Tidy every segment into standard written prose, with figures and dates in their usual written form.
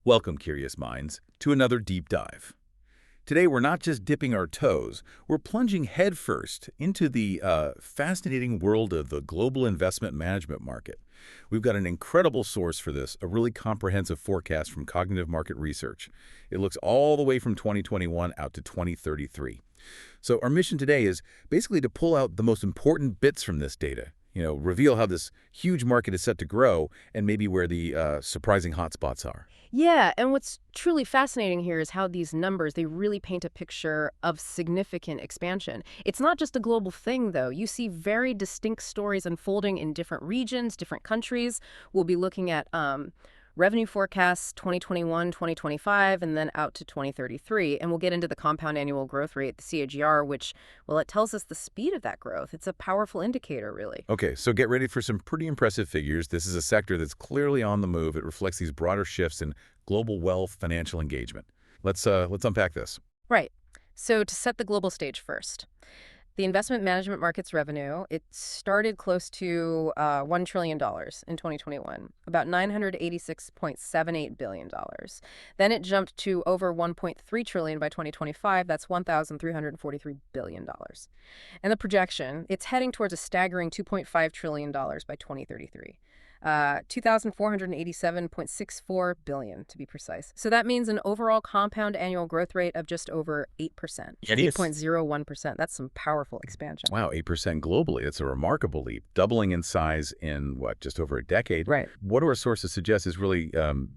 Welcome, curious minds, to another deep dive. Today, we're not just dipping our toes, we're plunging headfirst into the fascinating world of the global investment management market. We've got an incredible source for this, a really comprehensive forecast from Cognitive Market Research. It looks all the way from 2021 out to 2033. So our mission today is basically to pull out the most important bits from this data, reveal how this huge market is set to grow and maybe where the surprising hotspots are. Yeah, and what's truly fascinating here is how these numbers, they really paint a picture of significant expansion. It's not just a global thing, though. You see very distinct stories unfolding in different regions, different countries. We'll be looking at revenue forecasts 2021, 2025, and then out to 2033. And we'll get into the compound annual growth rate, the CAGR, which, well, it tells us the speed of that growth. It's a powerful indicator, really. Okay, so get ready for some pretty impressive figures. This is a sector that's clearly on the move. It reflects these broader shifts in global wealth, financial engagement. Let's unpack this. Right. So to set the global stage first. The investment management market's revenue, it started close to $1 trillion in 2021, about $986.78 billion. Then it jumped to over $1.3 trillion by 2025. That's $1,343 billion. And the projection, it's heading towards a staggering $2.5 trillion by 2033. 2,487.64 billion to be precise. So that means an overall compound annual growth rate of just over 8%. It is. 8.01%. That's some powerful expansion. Wow, 8% globally. That's a remarkable leap, doubling in size in, just over a decade? Right. What do our sources suggest is really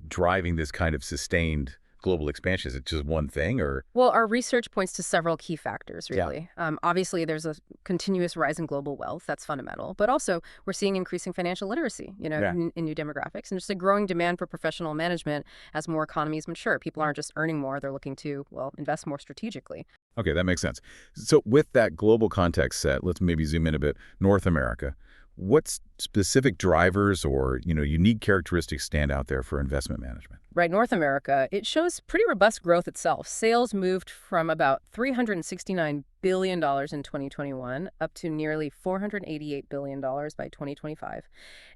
driving this kind of sustained global expansion? Is it just one thing, or? Well, our research points to several key factors, Yeah. really. Obviously, there's a continuous rise in global wealth. That's fundamental. But also, we're seeing increasing financial literacy, Yeah. in new demographics, and just a growing demand for professional management as more economies mature. People aren't just earning more. They're looking to, well, invest more strategically. Okay, that makes sense. So with that global context set, let's maybe zoom in a bit. North America, what specific drivers or, unique characteristics stand out there for investment management? Right, North America, it shows pretty robust growth itself. Sales moved from about $369 billion in 2021 up to nearly $488 billion by 2025.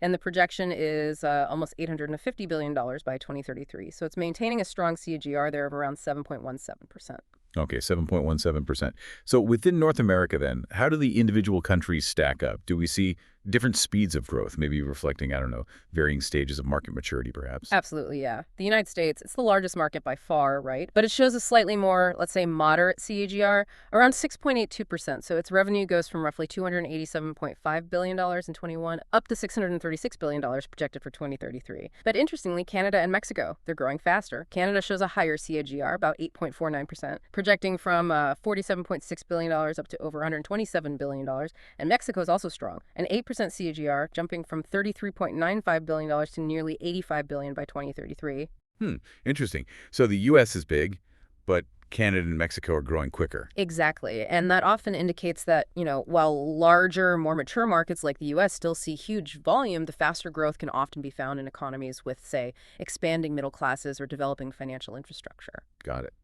And the projection is almost $850 billion by 2033. So it's maintaining a strong CAGR there of around 7.17%. Okay, 7.17%. So within North America then, how do the individual countries stack up? Do we see different speeds of growth, maybe reflecting, I don't know, varying stages of market maturity perhaps? Absolutely, yeah. The United States, it's the largest market by far, right? But it shows a slightly more, let's say, moderate CAGR, around 6.82%. So its revenue goes from roughly $287.5 billion in 21 up to $636 billion projected for 2033. But interestingly, Canada and Mexico, they're growing faster. Canada shows a higher CAGR, about 8.49%, projecting from $47.6 billion up to over $127 billion. And Mexico is also strong, an 8% CAGR, jumping from $33.95 billion to nearly $85 billion by 2033. Interesting. So the U.S. is big, but Canada and Mexico are growing quicker. Exactly. And that often indicates that, while larger, more mature markets like the U.S. still see huge volume, the faster growth can often be found in economies with, say, expanding middle classes or developing financial infrastructure. Got it.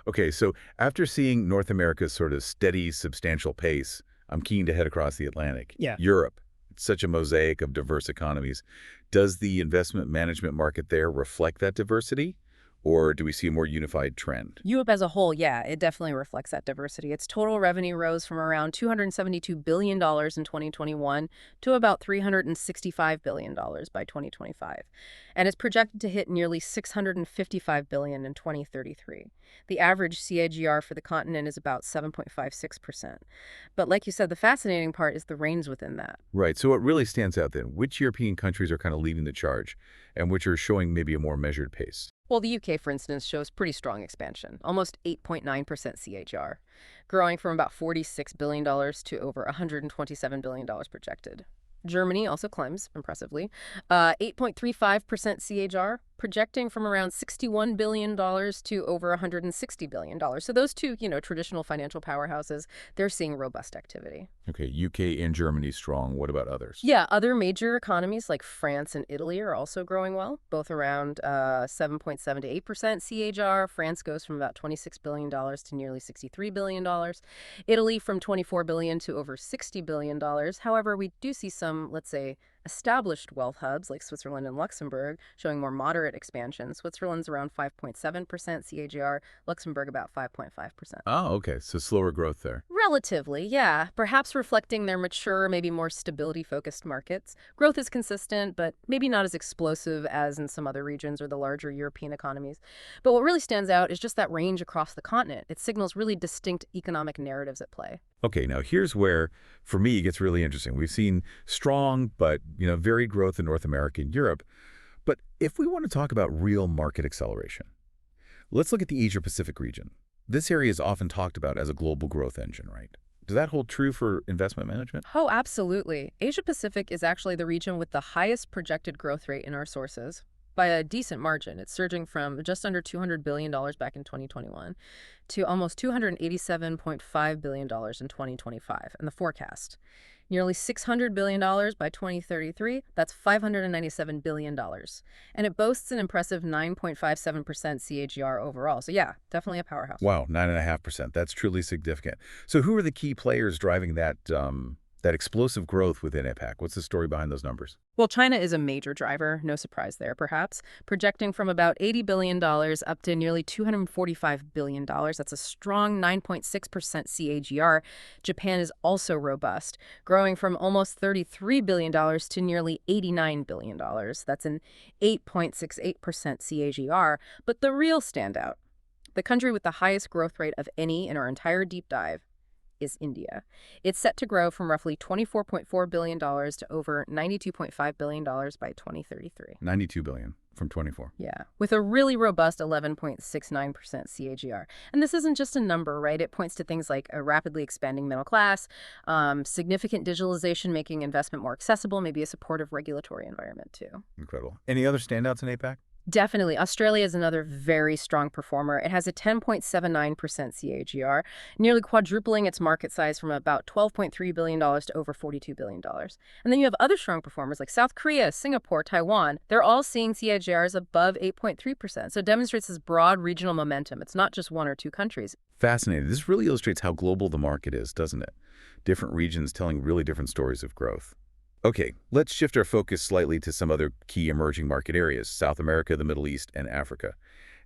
Okay, so after seeing North America's sort of steady, substantial pace, I'm keen to head across the Atlantic. Yeah. Europe. It's such a mosaic of diverse economies. Does the investment management market there reflect that diversity? Or do we see a more unified trend? Europe as a whole, yeah, it definitely reflects that diversity. Its total revenue rose from around $272 billion in 2021 to about $365 billion by 2025. And it's projected to hit nearly $655 billion in 2033. The average CAGR for the continent is about 7.56%. But like you said, the fascinating part is the range within that. Right, so what really stands out then? Which European countries are kind of leading the charge and which are showing maybe a more measured pace? Well, the UK, for instance, shows pretty strong expansion, almost 8.9% CAGR, growing from about $46 billion to over $127 billion projected. Germany also climbs impressively, 8.35% CAGR, projecting from around $61 billion to over $160 billion. So those two, traditional financial powerhouses, they're seeing robust activity. Okay, UK and Germany strong. What about others? Yeah, other major economies like France and Italy are also growing well, both around 7.7 to 8% CAGR. France goes from about $26 billion to nearly $63 billion. Italy from $24 billion to over $60 billion. However, we do see some, let's say, Established wealth hubs like Switzerland and Luxembourg showing more moderate expansion. Switzerland's around 5.7% CAGR, Luxembourg about 5.5%. Oh, okay. So slower growth there. Relatively, yeah. Perhaps reflecting their mature, maybe more stability-focused markets. Growth is consistent, but maybe not as explosive as in some other regions or the larger European economies. But what really stands out is just that range across the continent. It signals really distinct economic narratives at play. Okay, now here's where, for me, it gets really interesting. We've seen strong but, varied growth in North America and Europe. But if we want to talk about real market acceleration, let's look at the Asia-Pacific region. This area is often talked about as a global growth engine, right? Does that hold true for investment management? Oh, absolutely. Asia-Pacific is actually the region with the highest projected growth rate in our sources. By a decent margin. It's surging from just under $200 billion back in 2021 to almost $287.5 billion in 2025, and the forecast. Nearly $600 billion by 2033, that's $597 billion. And it boasts an impressive 9.57% CAGR overall. So yeah, definitely a powerhouse. Wow, 9.5%. That's truly significant. So who are the key players driving that explosive growth within APAC? What's the story behind those numbers? Well, China is a major driver, no surprise there, perhaps, projecting from about $80 billion up to nearly $245 billion. That's a strong 9.6% CAGR. Japan is also robust, growing from almost $33 billion to nearly $89 billion. That's an 8.68% CAGR. But the real standout, the country with the highest growth rate of any in our entire deep dive, is India. It's set to grow from roughly $24.4 billion to over $92.5 billion by 2033. 92 billion from 24. Yeah, with a really robust 11.69% CAGR. And this isn't just a number, right? It points to things like a rapidly expanding middle class, significant digitalization making investment more accessible, maybe a supportive regulatory environment too. Incredible. Any other standouts in APAC? Definitely. Australia is another very strong performer. It has a 10.79% CAGR, nearly quadrupling its market size from about $12.3 billion to over $42 billion. And then you have other strong performers like South Korea, Singapore, Taiwan. They're all seeing CAGRs above 8.3%. So it demonstrates this broad regional momentum. It's not just one or two countries. Fascinating. This really illustrates how global the market is, doesn't it? Different regions telling really different stories of growth. Okay, let's shift our focus slightly to some other key emerging market areas, South America, the Middle East, and Africa.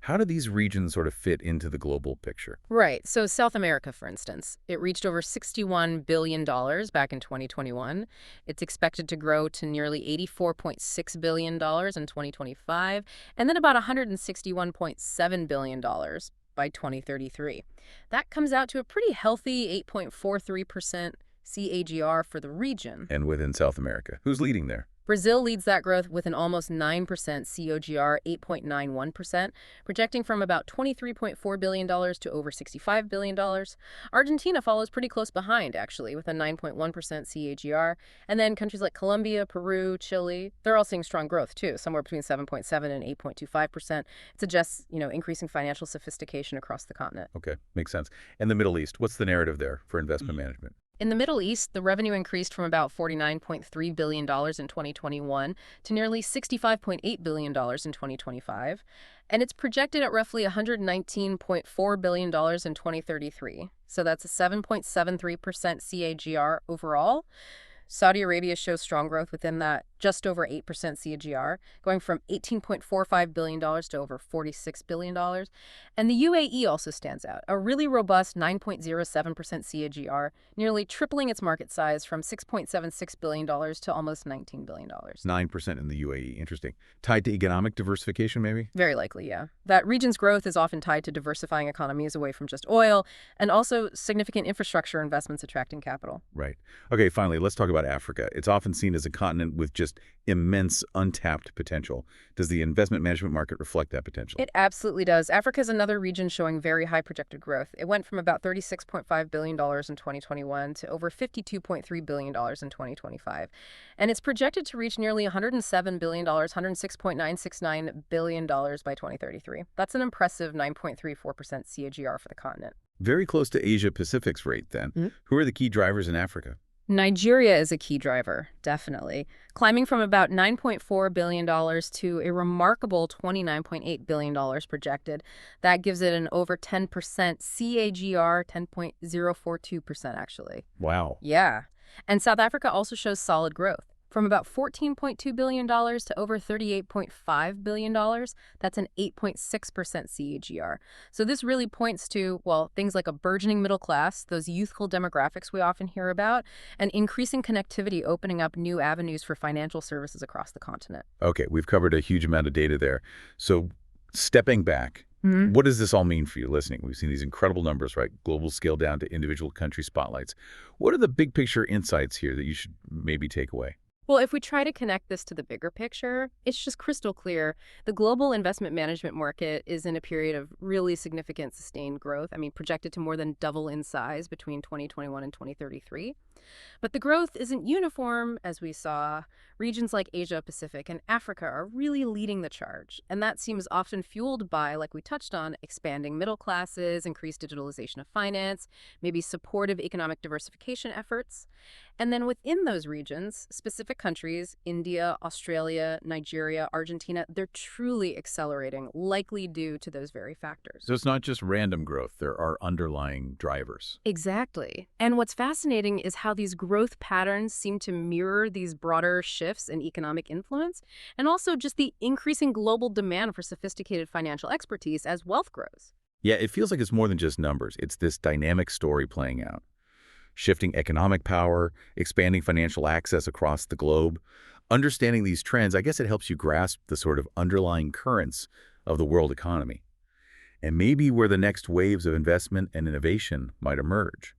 How do these regions sort of fit into the global picture? Right. So South America, for instance, it reached over $61 billion back in 2021. It's expected to grow to nearly $84.6 billion in 2025, and then about $161.7 billion by 2033. That comes out to a pretty healthy 8.43% CAGR for the region. And within South America, who's leading there? Brazil leads that growth with an almost 9% CAGR, 8.91%, projecting from about $23.4 billion to over $65 billion. Argentina follows pretty close behind, actually, with a 9.1% CAGR. And then countries like Colombia, Peru, Chile, they're all seeing strong growth, too, somewhere between 7.7 and 8.25%. It suggests, increasing financial sophistication across the continent. Okay, makes sense. And the Middle East, what's the narrative there for investment management? In the Middle East, the revenue increased from about $49.3 billion in 2021 to nearly $65.8 billion in 2025, and it's projected at roughly $119.4 billion in 2033. So that's a 7.73% CAGR overall. Saudi Arabia shows strong growth within that, just over 8% CAGR, going from $18.45 billion to over $46 billion. And the UAE also stands out, a really robust 9.07% CAGR, nearly tripling its market size from $6.76 billion to almost $19 billion. 9% in the UAE. Interesting. Tied to economic diversification, maybe? Very likely, yeah. That region's growth is often tied to diversifying economies away from just oil, and also significant infrastructure investments attracting capital. Right. Okay, finally, let's talk about Africa. It's often seen as a continent with just immense untapped potential. Does the investment management market reflect that potential? It absolutely does. Africa is another region showing very high projected growth. It went from about $36.5 billion in 2021 to over $52.3 billion in 2025. And it's projected to reach nearly $107 billion, $106.969 billion by 2033. That's an impressive 9.34% CAGR for the continent. Very close to Asia-Pacific's rate, then. Mm-hmm. Who are the key drivers in Africa? Nigeria is a key driver, definitely, climbing from about $9.4 billion to a remarkable $29.8 billion projected. That gives it an over 10% CAGR, 10.042% actually. Wow. Yeah. And South Africa also shows solid growth. from about $14.2 billion to over $38.5 billion. That's an 8.6% CAGR. So this really points to, well, things like a burgeoning middle class, those youthful demographics we often hear about, and increasing connectivity opening up new avenues for financial services across the continent. Okay, we've covered a huge amount of data there. So stepping back, what does this all mean for you listening? We've seen these incredible numbers, right? Global scale down to individual country spotlights. What are the big picture insights here that you should maybe take away? Well, if we try to connect this to the bigger picture, it's just crystal clear. The global investment management market is in a period of really significant sustained growth. I mean, projected to more than double in size between 2021 and 2033. But the growth isn't uniform, as we saw. Regions like Asia Pacific and Africa are really leading the charge. And that seems often fueled by, like we touched on, expanding middle classes, increased digitalization of finance, maybe supportive economic diversification efforts. And then within those regions, specific countries, India, Australia, Nigeria, Argentina, they're truly accelerating, likely due to those very factors. So it's not just random growth. There are underlying drivers. Exactly. And what's fascinating is how these growth patterns seem to mirror these broader shifts in economic influence, and also just the increasing global demand for sophisticated financial expertise as wealth grows. Yeah, it feels like it's more than just numbers. It's this dynamic story playing out. Shifting economic power, expanding financial access across the globe. Understanding these trends, I guess it helps you grasp the sort of underlying currents of the world economy, and maybe where the next waves of investment and innovation might emerge.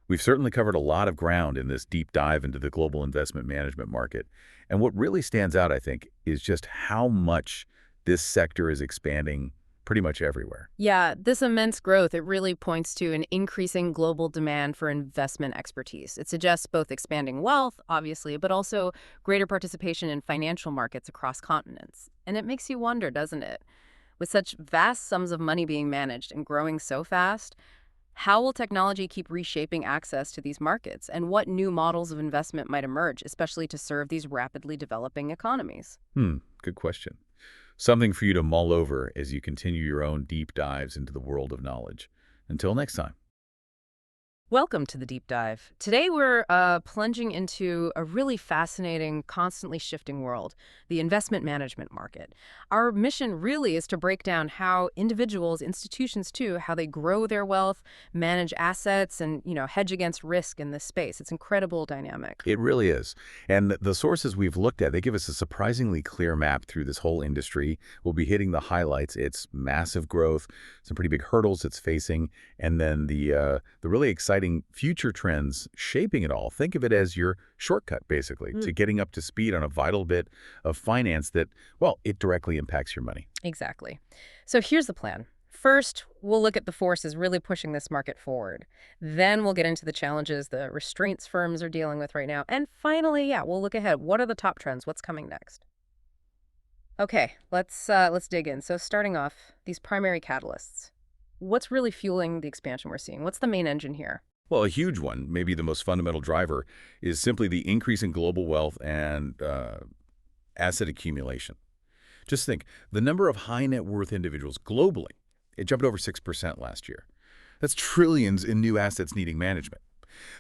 We've certainly covered a lot of ground in this deep dive into the global investment management market, and what really stands out, I think, is just how much this sector is expanding pretty much everywhere. Yeah, this immense growth, it really points to an increasing global demand for investment expertise. It suggests both expanding wealth, obviously, but also greater participation in financial markets across continents. And it makes you wonder, doesn't it? With such vast sums of money being managed and growing so fast, how will technology keep reshaping access to these markets? And what new models of investment might emerge, especially to serve these rapidly developing economies? Good question. Something for you to mull over as you continue your own deep dives into the world of knowledge. Until next time. Welcome to the Deep Dive. Today we're plunging into a really fascinating, constantly shifting world, the investment management market. Our mission really is to break down how individuals, institutions too, how they grow their wealth, manage assets, and, hedge against risk in this space. It's incredible dynamic. It really is. And the sources we've looked at, they give us a surprisingly clear map through this whole industry. We'll be hitting the highlights. It's massive growth, some pretty big hurdles it's facing, and then the really exciting future trends shaping it all. Think of it as your shortcut, basically, to getting up to speed on a vital bit of finance that, well, it directly impacts your money. Exactly. So here's the plan. First, we'll look at the forces really pushing this market forward. Then we'll get into the challenges the restraints firms are dealing with right now. And finally, we'll look ahead. What are the top trends? What's coming next? Okay, let's dig in. So starting off, these primary catalysts. What's really fueling the expansion we're seeing? What's the main engine here? Well, a huge one, maybe the most fundamental driver, is simply the increase in global wealth and asset accumulation. Just think, the number of high net worth individuals globally, it jumped over 6% last year. That's trillions in new assets needing management.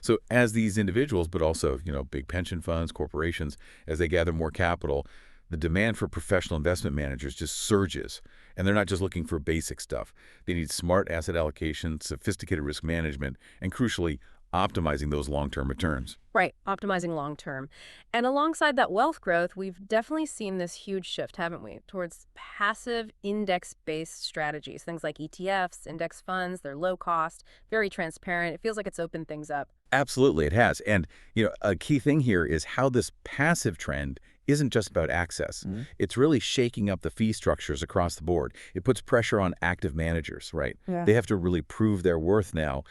So as these individuals, but also, big pension funds, corporations, as they gather more capital, the demand for professional investment managers just surges. And they're not just looking for basic stuff. They need smart asset allocation, sophisticated risk management, and crucially, optimizing those long-term returns. Right, optimizing long-term. And alongside that wealth growth, we've definitely seen this huge shift, haven't we, towards passive index-based strategies, things like ETFs, index funds. They're low cost, very transparent. It feels like it's opened things up. Absolutely, it has. And, a key thing here is how this passive trend isn't just about access. It's really shaking up the fee structures across the board. It puts pressure on active managers, right? Yeah. They have to really prove their worth now,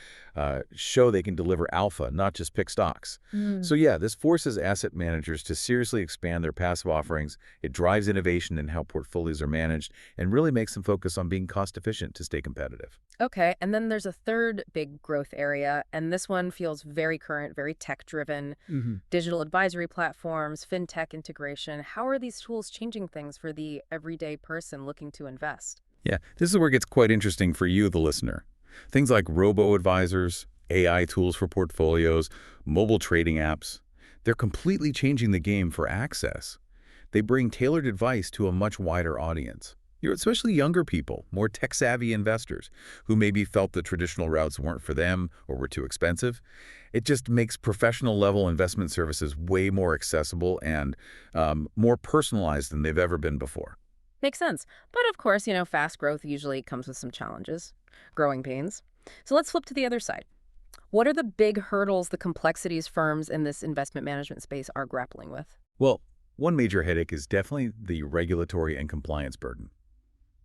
show they can deliver alpha, not just pick stocks. So yeah, this forces asset managers to seriously expand their passive offerings. It drives innovation in how portfolios are managed and really makes them focus on being cost efficient to stay competitive. Okay, and then there's a third big growth area, and this one feels very current, very tech-driven. Digital advisory platforms, fintech integration. How are these tools changing things for the everyday person looking to invest? Yeah, this is where it gets quite interesting for you, the listener. Things like robo-advisors, AI tools for portfolios, mobile trading apps. They're completely changing the game for access. They bring tailored advice to a much wider audience. Especially younger people, more tech-savvy investors who maybe felt the traditional routes weren't for them or were too expensive. It just makes professional-level investment services way more accessible and more personalized than they've ever been before. Makes sense. But of course, fast growth usually comes with some challenges, growing pains. So let's flip to the other side. What are the big hurdles, the complexities firms in this investment management space are grappling with? Well, one major headache is definitely the regulatory and compliance burden.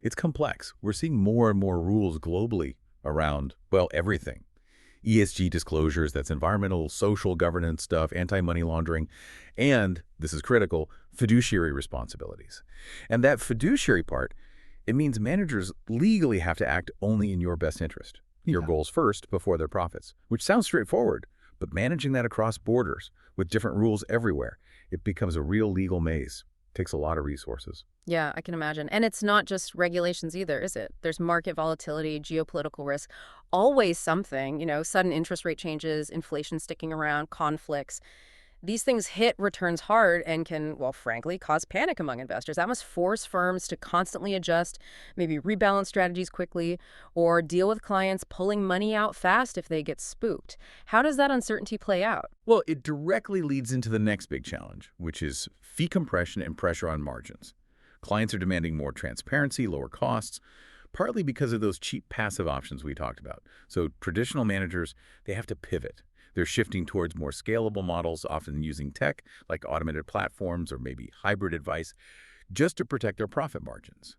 It's complex. We're seeing more and more rules globally around, well, everything. ESG disclosures, that's environmental, social governance stuff, anti-money laundering, and, this is critical, fiduciary responsibilities. And that fiduciary part, it means managers legally have to act only in your best interest. Your goals first before their profits, which sounds straightforward, but managing that across borders with different rules everywhere, it becomes a real legal maze. Takes a lot of resources. Yeah, I can imagine. And it's not just regulations either, is it? There's market volatility, geopolitical risk, always something, sudden interest rate changes, inflation sticking around, conflicts. These things hit returns hard and can, well, frankly, cause panic among investors. That must force firms to constantly adjust, maybe rebalance strategies quickly, or deal with clients pulling money out fast if they get spooked. How does that uncertainty play out? Well, it directly leads into the next big challenge, which is fee compression and pressure on margins. Clients are demanding more transparency, lower costs, partly because of those cheap passive options we talked about. So traditional managers, they have to pivot. They're shifting towards more scalable models, often using tech, like automated platforms or maybe hybrid advice, just to protect their profit margins.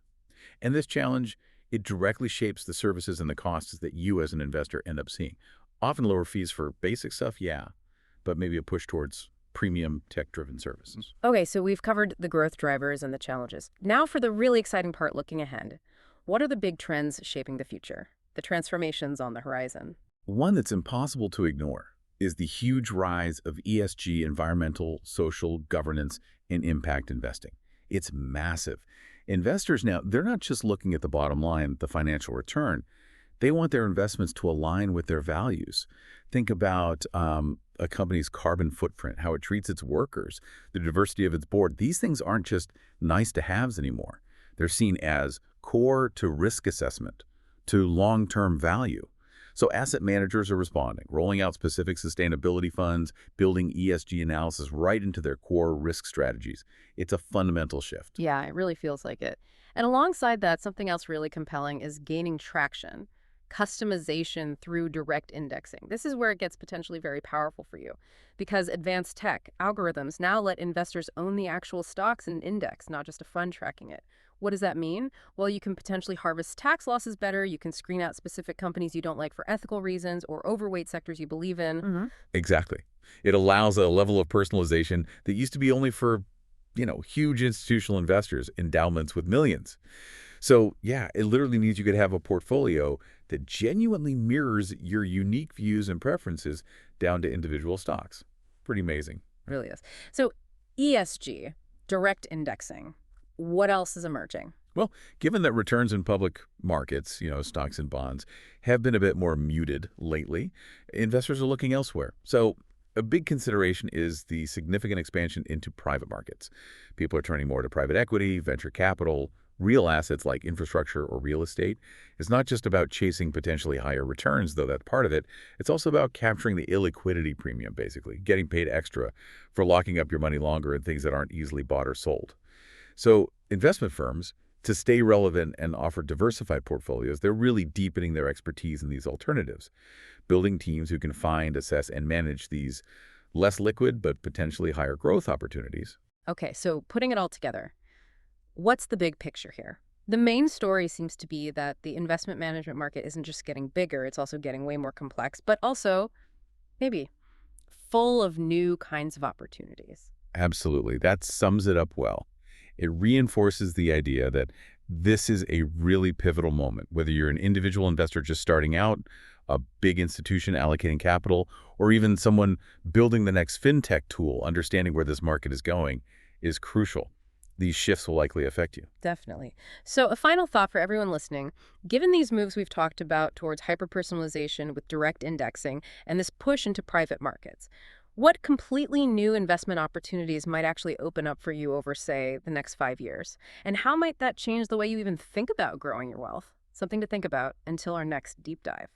And this challenge, it directly shapes the services and the costs that you as an investor end up seeing. Often lower fees for basic stuff, yeah, but maybe a push towards premium tech-driven services. Okay, so we've covered the growth drivers and the challenges. Now for the really exciting part looking ahead. What are the big trends shaping the future? The transformations on the horizon? One that's impossible to ignore is the huge rise of ESG, environmental, social, governance, and impact investing. It's massive. Investors now, they're not just looking at the bottom line, the financial return. They want their investments to align with their values. Think about a company's carbon footprint, how it treats its workers, the diversity of its board. These things aren't just nice-to-haves anymore. They're seen as core to risk assessment, to long-term value. So asset managers are responding, rolling out specific sustainability funds, building ESG analysis right into their core risk strategies. It's a fundamental shift. Yeah, it really feels like it. And alongside that, something else really compelling is gaining traction. Customization through direct indexing. This is where it gets potentially very powerful for you because advanced tech algorithms now let investors own the actual stocks in an index, not just a fund tracking it. What does that mean? Well, you can potentially harvest tax losses better. You can screen out specific companies you don't like for ethical reasons or overweight sectors you believe in. Exactly. It allows a level of personalization that used to be only for, huge institutional investors, endowments with millions. So, yeah, it literally means you could have a portfolio that genuinely mirrors your unique views and preferences down to individual stocks. Pretty amazing. Really is. So ESG, direct indexing, what else is emerging? Well, given that returns in public markets, stocks and bonds, have been a bit more muted lately, investors are looking elsewhere. So a big consideration is the significant expansion into private markets. People are turning more to private equity, venture capital, real assets like infrastructure or real estate. It's not just about chasing potentially higher returns, though that's part of it. It's also about capturing the illiquidity premium, basically, getting paid extra for locking up your money longer in things that aren't easily bought or sold. So investment firms, to stay relevant and offer diversified portfolios, they're really deepening their expertise in these alternatives, building teams who can find, assess, and manage these less liquid but potentially higher growth opportunities. Okay, so putting it all together, what's the big picture here? The main story seems to be that the investment management market isn't just getting bigger, it's also getting way more complex, but also, maybe, full of new kinds of opportunities. Absolutely. That sums it up well. It reinforces the idea that this is a really pivotal moment, whether you're an individual investor just starting out, a big institution allocating capital, or even someone building the next fintech tool. Understanding where this market is going is crucial. These shifts will likely affect you. Definitely. So a final thought for everyone listening, given these moves we've talked about towards hyper-personalization with direct indexing and this push into private markets, What completely new investment opportunities might actually open up for you over, say, the next 5 years? And how might that change the way you even think about growing your wealth? Something to think about until our next deep dive.